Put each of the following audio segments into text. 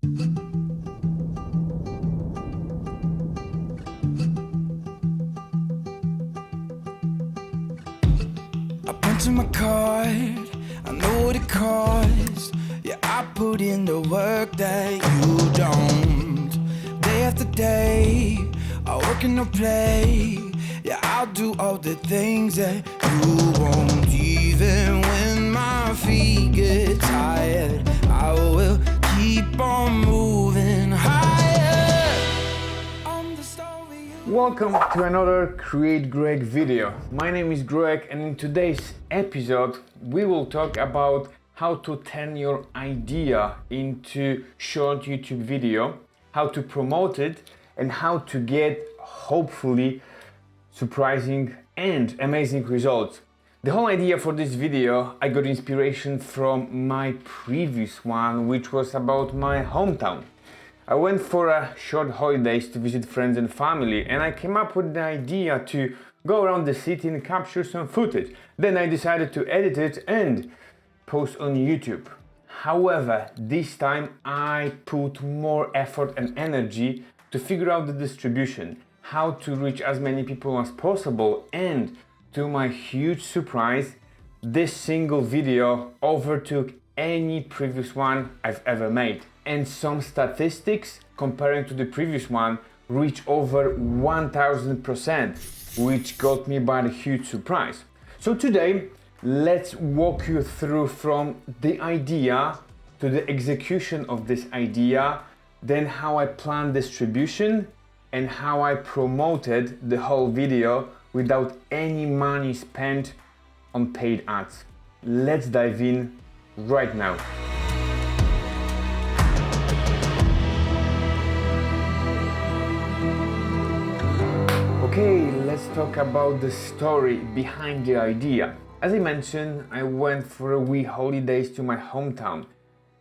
I punch in my card, I know what it costs. Yeah, I put in the work that you don't. Day after day, I work and I play. Yeah, I'll do all the things that you won't. Even when my feet get tired, I will keep on moving higher. I'm the story you... Welcome to another Create Greg video. My name is Greg, and in today's episode we will talk about how to turn your idea into short YouTube video, how to promote it, and how to get hopefully surprising and amazing results. The whole idea for this video, I got inspiration from my previous one, which was about my hometown. I went for a short holidays to visit friends and family, and I came up with the idea to go around the city and capture some footage. Then I decided to edit it and post on YouTube. However, this time I put more effort and energy to figure out the distribution, how to reach as many people as possible, and to my huge surprise, this single video overtook any previous one I've ever made. And some statistics comparing to the previous one reach over 1000%, which got me by a huge surprise. So today, let's walk you through from the idea to the execution of this idea, then how I plan distribution and how I promoted the whole video without any money spent on paid ads. Let's dive in right now. Okay, let's talk about the story behind the idea. As I mentioned, I went for a wee holidays to my hometown,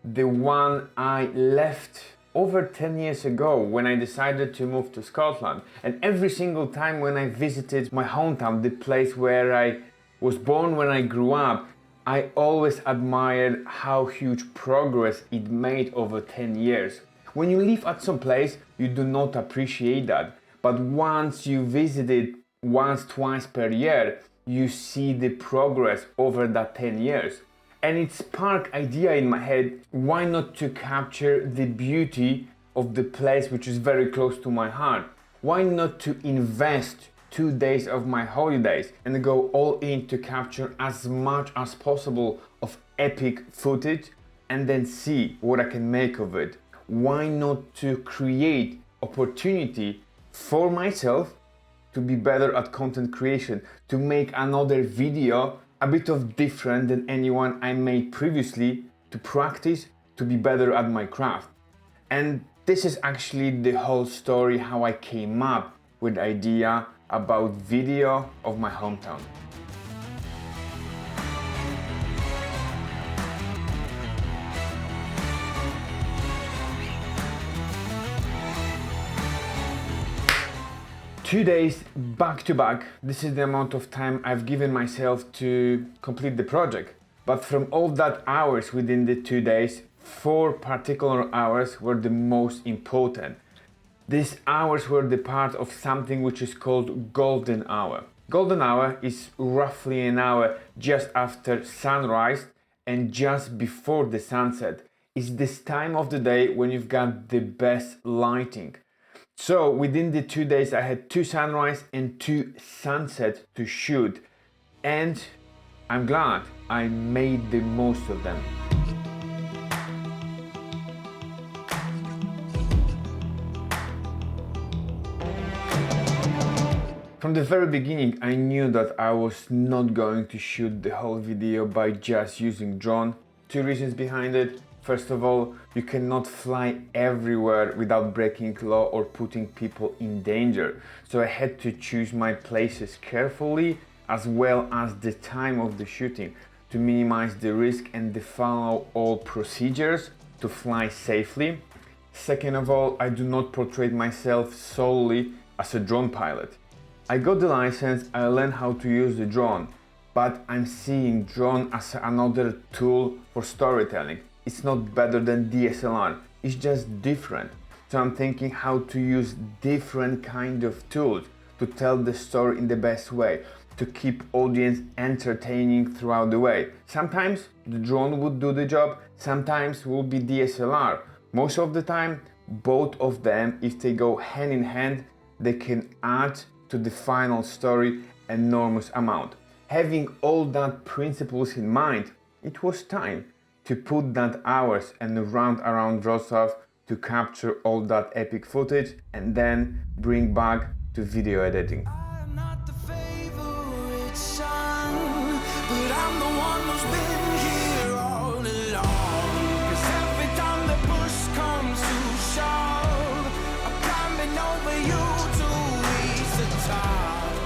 the one I left over 10 years ago when I decided to move to Scotland. And every single time when I visited my hometown, the place where I was born, when I grew up, I always admired how huge progress it made over 10 years. When you live at some place, you do not appreciate that. But once you visit it once, twice per year, you see the progress over that 10 years. And it sparked idea in my head, why not to capture the beauty of the place which is very close to my heart? Why not to invest 2 days of my holidays and go all in to capture as much as possible of epic footage and then see what I can make of it? Why not to create opportunity for myself to be better at content creation, to make another video a bit of different than anyone I made previously, to practice, to be better at my craft. And this is actually the whole story how I came up with the idea about video of my hometown. Two days back to back, this is the amount of time I've given myself to complete the project. But from all that hours within the 2 days, 4 particular hours were the most important. These hours were the part of something which is called golden hour. Golden hour is roughly an hour just after sunrise and just before the sunset. It's this time of the day when you've got the best lighting. So within the 2 days I had 2 sunrise and 2 sunsets to shoot, and I'm glad I made the most of them. From the very beginning I knew that I was not going to shoot the whole video by just using drone. 2 reasons behind it. First of all, you cannot fly everywhere without breaking law or putting people in danger. So I had to choose my places carefully, as well as the time of the shooting, to minimize the risk and to follow all procedures to fly safely. Second of all, I do not portray myself solely as a drone pilot. I got the license, I learned how to use the drone, but I'm seeing drone as another tool for storytelling. It's not better than DSLR. is just different. So I'm thinking how to use different kind of tools to tell the story in the best way, to keep audience entertaining throughout the way. Sometimes the drone would do the job, sometimes will be DSLR. Most of the time, both of them, if they go hand in hand, they can add to the final story enormous amount. Having all that principles in mind, it was time to put that hours and run around Wrocław to capture all that epic footage and then bring back to video editing. I'm not the favorite son, but I'm the one who's been here all along. 'Cause every time the push comes to shove, I'm climbing over you to reach the top.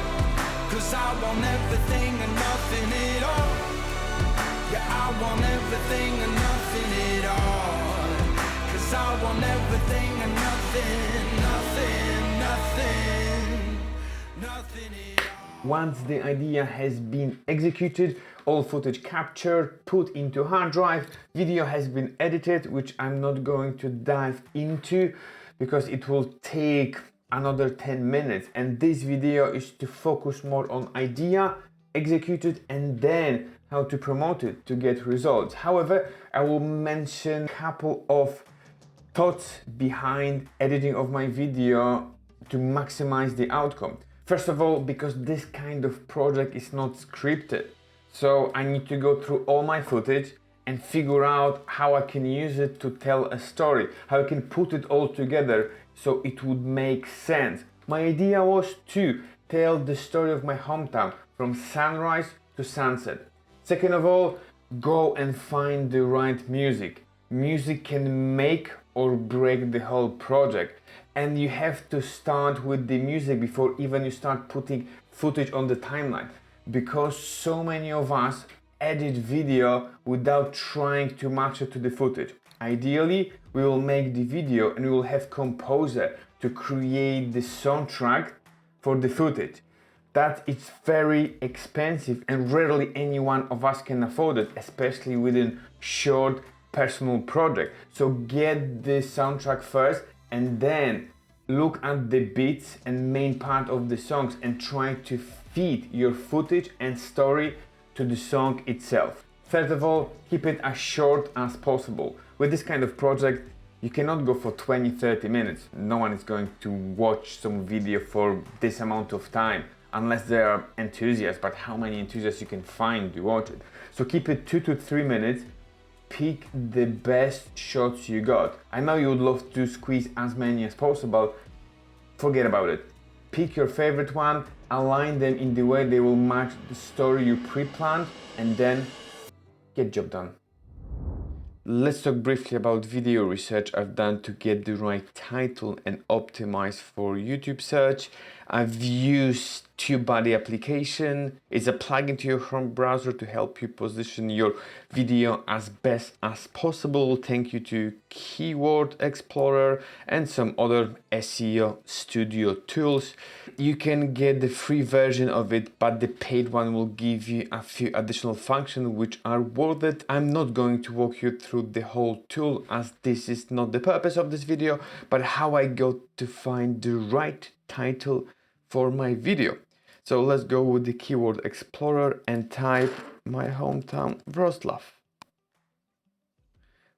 'Cause I want everything and nothing at all. Yeah, I want everything and nothing at all. 'Cause I want everything and nothing, nothing, nothing, nothing at all. Once the idea has been executed, all footage captured, put into hard drive, video has been edited, which I'm not going to dive into because it will take another 10 minutes, and this video is to focus more on idea, executed, and then how to promote it to get results. However, I will mention a couple of thoughts behind editing of my video to maximize the outcome. First of all, because this kind of project is not scripted, so I need to go through all my footage and figure out how I can use it to tell a story, how I can put it all together so it would make sense. My idea was to tell the story of my hometown from sunrise to sunset. Second of all, go and find the right music. Music can make or break the whole project, and you have to start with the music before even you start putting footage on the timeline, because so many of us edit video without trying to match it to the footage. Ideally, we will make the video and we will have composer to create the soundtrack for the footage. That is very expensive and rarely any one of us can afford it, especially within short personal project. So get the soundtrack first and then look at the beats and main part of the songs and try to feed your footage and story to the song itself. Third of all, keep it as short as possible. With this kind of project, you cannot go for 20-30 minutes. No one is going to watch some video for this amount of time unless they are enthusiasts, but how many enthusiasts you can find to watch it? So keep it 2 to 3 minutes. Pick the best shots you got. I know you would love to squeeze as many as possible. Forget about it. Pick your favorite one, align them in the way they will match the story you pre-planned, and then get job done. Let's talk briefly about video research I've done to get the right title and optimize for YouTube search. I've used TubeBuddy application. It's a plugin to your Chrome browser to help you position your video as best as possible. Thank you to Keyword Explorer and some other SEO studio tools. You can get the free version of it, but the paid one will give you a few additional functions which are worth it. I'm not going to walk you through the whole tool as this is not the purpose of this video, but how I got to find the right title for my video. So let's go with the Keyword Explorer and type my hometown Wrocław.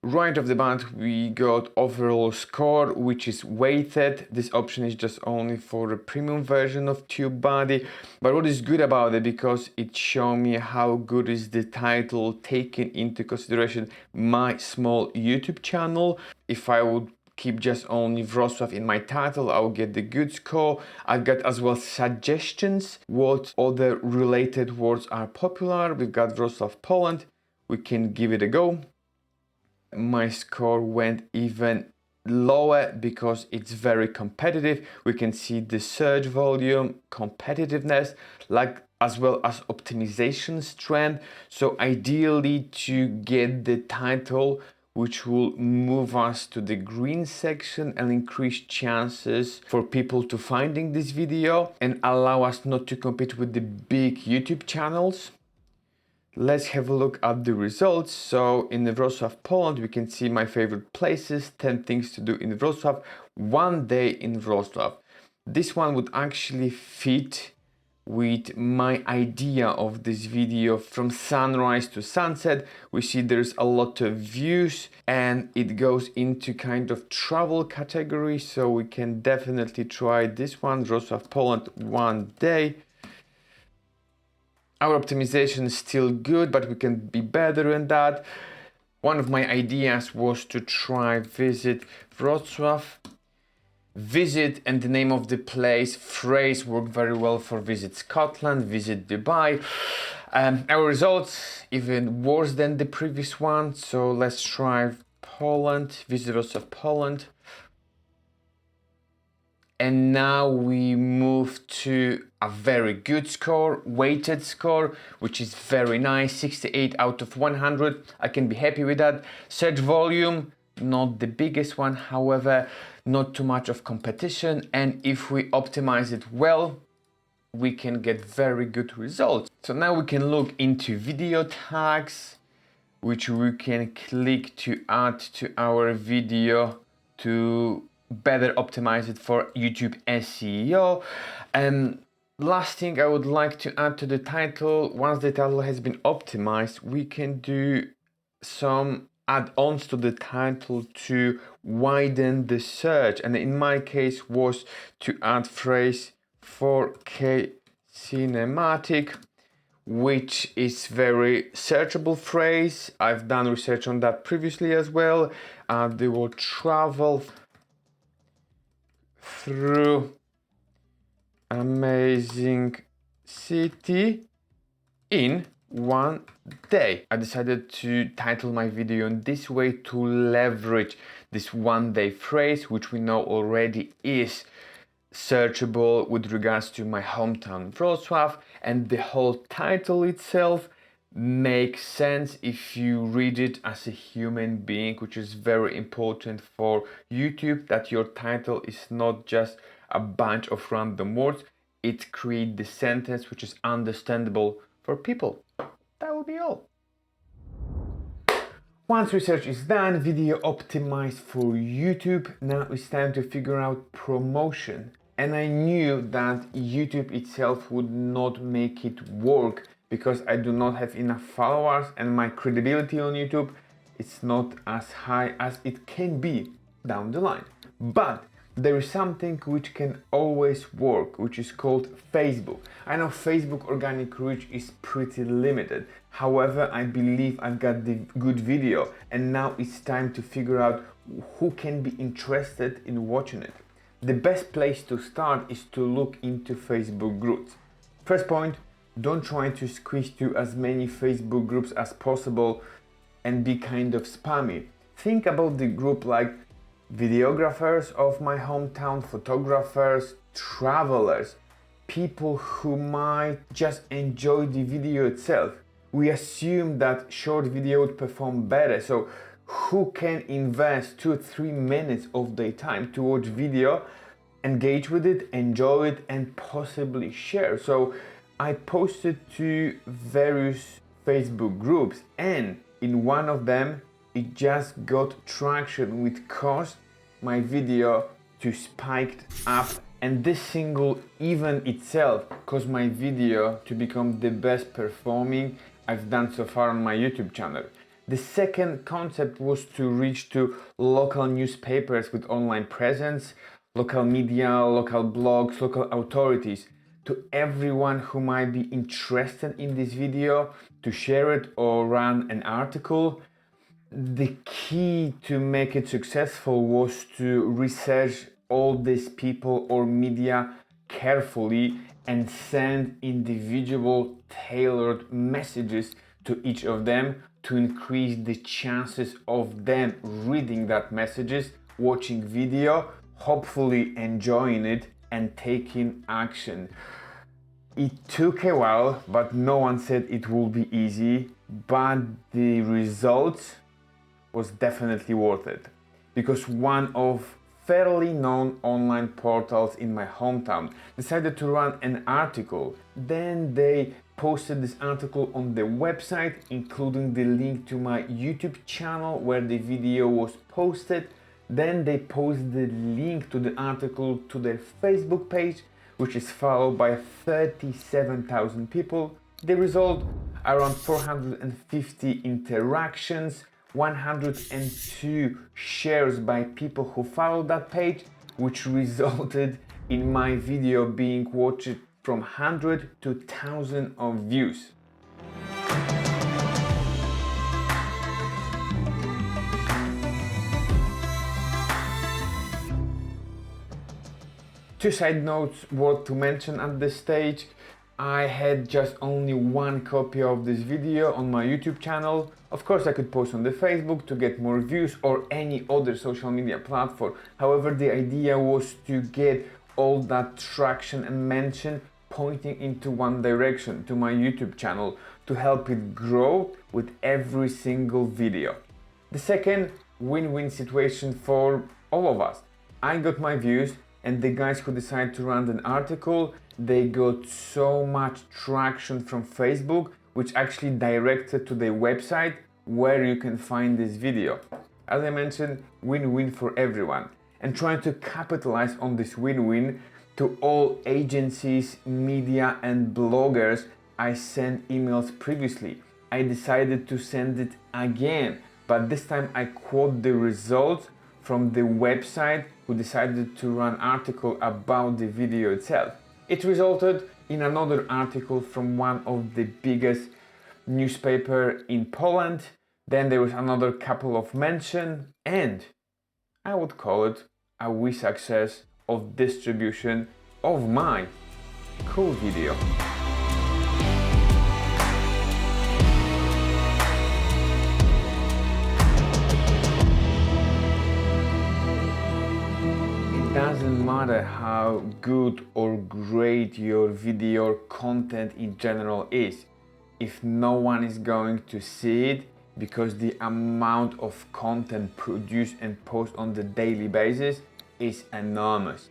Right off the bat, we got overall score, which is weighted. This option is just only for the premium version of TubeBuddy. But what is good about it, because it shows me how good is the title taking into consideration my small YouTube channel. If I would keep just only Wrocław in my title, I will get the good score. I've got as well suggestions, what other related words are popular. We've got Wrocław, Poland. We can give it a go. My score went even lower because it's very competitive. We can see the search volume, competitiveness, like as well as optimization strength. So ideally to get the title which will move us to the green section and increase chances for people to finding this video and allow us not to compete with the big YouTube channels. Let's have a look at the results. So in Wrocław, Poland, we can see my favorite places, 10 things to do in Wrocław, 1 day in Wrocław. This one would actually fit with my idea of this video. From sunrise to sunset, we see there's a lot of views and it goes into kind of travel category, so we can definitely try this one, Wrocław, Poland, 1 day. Our optimization is still good, but we can be better than that. One of my ideas was to try visit Wrocław. Visit and the name of the place, phrase work very well for visit Scotland, visit Dubai. Our results even worse than the previous one, so let's try Poland, visit Wrocław, Poland. And now we move to a very good score, weighted score, which is very nice, 68 out of 100. I can be happy with that. Search volume, not the biggest one, however, not too much of competition, and if we optimize it well, we can get very good results. So now we can look into video tags, which we can click to add to our video to better optimize it for YouTube SEO. And last thing I would like to add to the title, once the title has been optimized, we can do some add-ons to the title to widen the search, and in my case was to add phrase 4K cinematic, which is very searchable phrase. I've done research on that previously as well. They will travel through amazing city in 1 day. I decided to title my video in this way to leverage this 1 day phrase, which we know already is searchable with regards to my hometown Wrocław, and the whole title itself makes sense if you read it as a human being, which is very important for YouTube, that your title is not just a bunch of random words. It creates the sentence which is understandable for people. That will be all. Once research is done, video optimized for YouTube, now it's time to figure out promotion. And I knew that YouTube itself would not make it work because I do not have enough followers and my credibility on YouTube is not as high as it can be down the line. But there is something which can always work, which is called Facebook. I know Facebook organic reach is pretty limited. However, I believe I've got the good video and now it's time to figure out who can be interested in watching it. The best place to start is to look into Facebook groups. First point, don't try to squeeze through as many Facebook groups as possible and be kind of spammy. Think about the group like videographers of my hometown, photographers, travelers, people who might just enjoy the video itself. We assume that short video would perform better, so who can invest 2 or 3 minutes of their time to watch video, engage with it, enjoy it, and possibly share? So I posted to various Facebook groups, and in one of them it just got traction, which caused my video to spiked up, and this single event itself caused my video to become the best performing I've done so far on my YouTube channel. The second concept was to reach to local newspapers with online presence, local media, local blogs, local authorities, to everyone who might be interested in this video, to share it or run an article. The key to make it successful was to research all these people or media carefully and send individual tailored messages to each of them to increase the chances of them reading that messages, watching video, hopefully enjoying it and taking action. It took a while, but no one said it will be easy, but the results was definitely worth it, because one of fairly known online portals in my hometown decided to run an article. Then they posted this article on their website, including the link to my YouTube channel where the video was posted. Then they posted the link to the article to their Facebook page, which is followed by 37,000 people. The result, around 450 interactions, 102 shares by people who followed that page, which resulted in my video being watched from 100 to 1,000 of views. Two side notes worth to mention at this stage. I had just only one copy of this video on my YouTube channel. Of course, I could post on the Facebook to get more views or any other social media platform. However, the idea was to get all that traction and mention pointing into one direction, to my YouTube channel, to help it grow with every single video. The second, win-win situation for all of us. I got my views, and the guys who decided to run an article, they got so much traction from Facebook, which actually directed to their website where you can find this video. As I mentioned, win-win for everyone. And trying to capitalize on this win-win, to all agencies, media and bloggers I sent emails previously. I decided to send it again, but this time I quote the results from the website who decided to run an article about the video itself. It resulted in another article from one of the biggest newspaper in Poland. Then there was another couple of mentions, and I would call it a wee success of distribution of my cool video. It doesn't matter how good or great your video or content in general is, if no one is going to see it, because the amount of content produced and posted on the daily basis is enormous.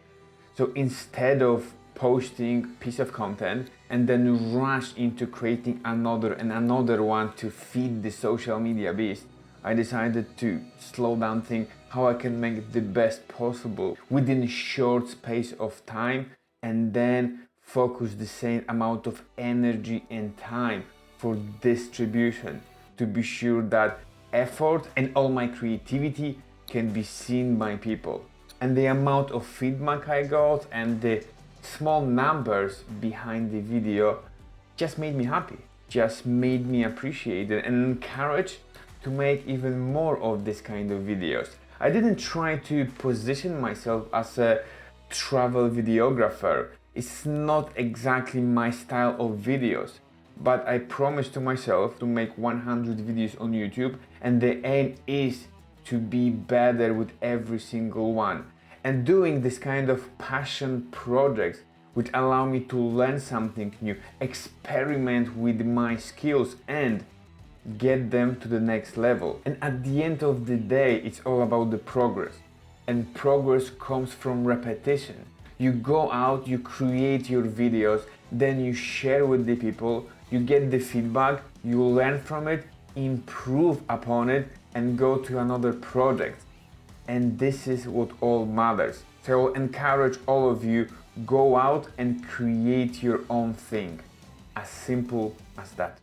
So instead of posting piece of content and then rush into creating another and another one to feed the social media beast, I decided to slow down, think how I can make it the best possible within a short space of time, and then focus the same amount of energy and time for distribution, to be sure that effort and all my creativity can be seen by people. And the amount of feedback I got and the small numbers behind the video just made me happy, just made me appreciate it and encouraged to make even more of this kind of videos. I didn't try to position myself as a travel videographer. It's not exactly my style of videos, but I promised to myself to make 100 videos on YouTube, and the aim is to be better with every single one. And doing this kind of passion projects which allow me to learn something new, experiment with my skills and get them to the next level. And at the end of the day, it's all about the progress. And progress comes from repetition. You go out, you create your videos, then you share with the people, you get the feedback, you learn from it, improve upon it, and go to another project. And this is what all matters. So I will encourage all of you, go out and create your own thing. As simple as that.